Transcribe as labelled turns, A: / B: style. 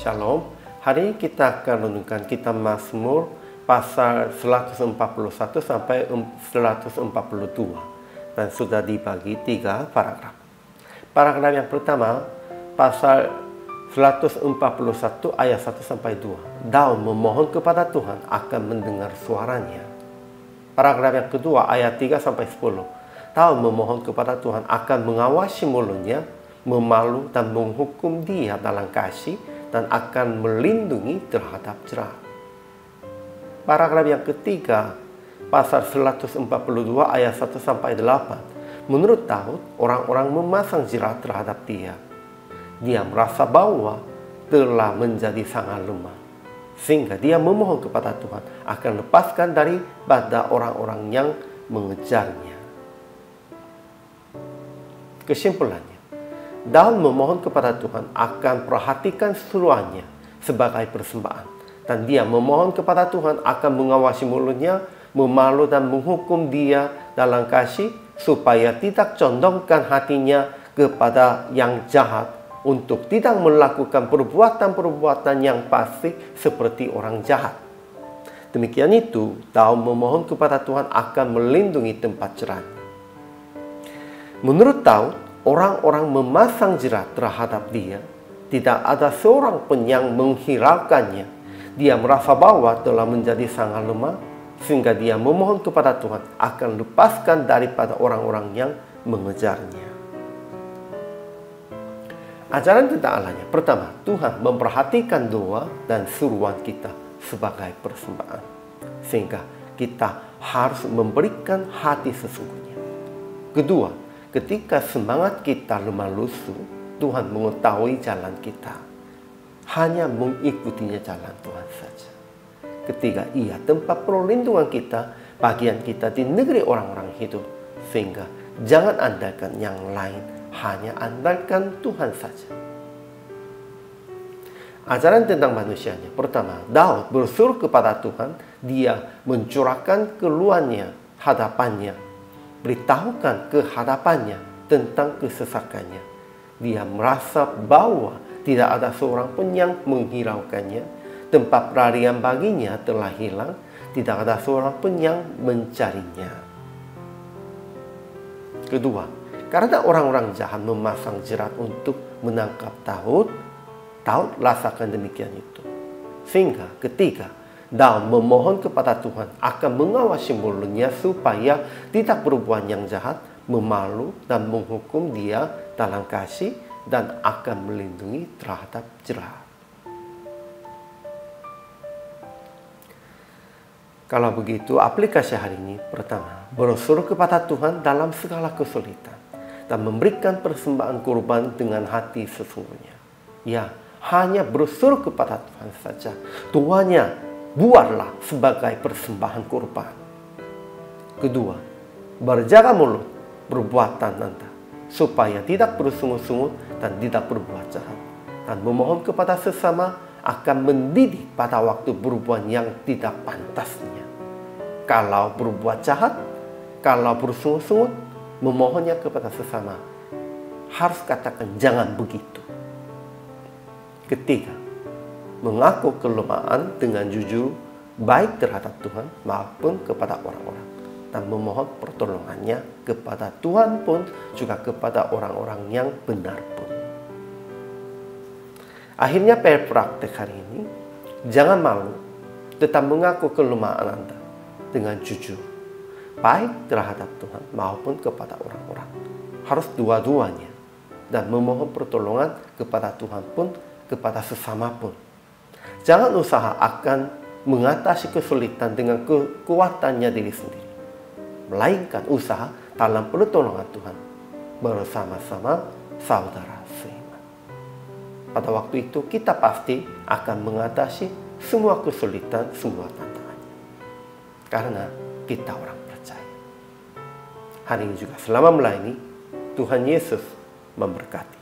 A: Shalom. Hari ini kita akan renungkan kitab Mazmur pasal 141 sampai 142 dan sudah dibagi 3 paragraf. Paragraf yang pertama pasal 141 ayat 1 sampai 2. Daud memohon kepada Tuhan akan mendengar suaranya. Paragraf yang kedua ayat 3 sampai 10. Daud memohon kepada Tuhan akan mengawasi mulutnya, memalu dan menghukum dia dalam kasih, dan akan melindungi terhadap jerat. Paragraf yang ketiga, pasal 142 ayat 1 sampai 8. Menurut Daud, orang-orang memasang jerat terhadap dia. Dia merasa bahwa telah menjadi sangat lemah, sehingga dia memohon kepada Tuhan akan lepaskan daripada orang-orang yang mengejarnya. Kesimpulannya, Daud memohon kepada Tuhan akan perhatikan seruannya sebagai persembahan. Dan dia memohon kepada Tuhan akan mengawasi mulutnya, memalu dan menghukum dia dalam kasih, supaya tidak condongkan hatinya kepada yang jahat, untuk tidak melakukan perbuatan-perbuatan yang fasik seperti orang jahat. Demikian itu, Daud memohon kepada Tuhan akan melindungi tempat jerat. Menurut Daud, orang-orang memasang jerat terhadap dia. Tidak ada seorang pun yang menghiraukannya. Dia merasa bahwa telah menjadi sangat lemah, sehingga dia memohon kepada Tuhan akan lepaskan daripada orang-orang yang mengejarnya. Ajaran tentang Allahnya. Pertama, Tuhan memperhatikan doa dan seruan kita sebagai persembahan, sehingga kita harus memberikan hati sesungguhnya. Kedua, ketika semangat kita lemah lusuh, Tuhan mengetahui jalan kita. Hanya mengikutinya jalan Tuhan saja. Ketiga, Ia tempat perlindungan kita, bagian kita di negeri orang-orang hidup. Sehingga jangan andalkan yang lain, hanya andalkan Tuhan saja. Ajaran tentang manusianya. Pertama, Daud berseru kepada Tuhan. Dia mencurahkan keluhannya, hadapannya, beritahukan kehadapannya tentang kesesakannya. Dia merasa bahwa tidak ada seorang pun yang menghiraukannya. Tempat pelarian baginya telah hilang. Tidak ada seorang pun yang mencarinya. Kedua, karena orang-orang jahat memasang jerat untuk menangkap Daud, Daud rasakan demikian itu. Sehingga ketiga, Daud memohon kepada Tuhan akan mengawasi mulutnya supaya tidak berbuat yang jahat, memalu dan menghukum dia dalam kasih, dan akan melindungi terhadap jerat. Kalau begitu, aplikasi hari ini pertama, berseru kepada Tuhan dalam segala kesulitan dan memberikan persembahan kurban dengan hati sesungguhnya. Ya, hanya berseru kepada Tuhan saja. Tuanya buatlah sebagai persembahan kurban. Kedua, berjaga mulut perbuatan Anda, supaya tidak bersungut-sungut dan tidak berbuat jahat, dan memohon kepada sesama akan mendidik pada waktu berbuat yang tidak pantasnya. Kalau berbuat jahat, kalau bersungut-sungut, memohonnya kepada sesama, harus katakan jangan begitu. Ketiga, mengaku kelemahan dengan jujur, baik terhadap Tuhan maupun kepada orang-orang, dan memohon pertolongannya kepada Tuhan pun juga kepada orang-orang yang benar pun. Akhirnya praktek hari ini, jangan malu, tetap mengaku kelemahan Anda dengan jujur, baik terhadap Tuhan maupun kepada orang-orang. Harus dua-duanya, dan memohon pertolongan kepada Tuhan pun, kepada sesama pun. Jangan usaha akan mengatasi kesulitan dengan kekuatannya diri sendiri, melainkan usaha dalam pertolongan Tuhan bersama-sama saudara seiman. Pada waktu itu kita pasti akan mengatasi semua kesulitan, semua tantangannya, karena kita orang percaya. Hari ini juga selama melayani, Tuhan Yesus memberkati.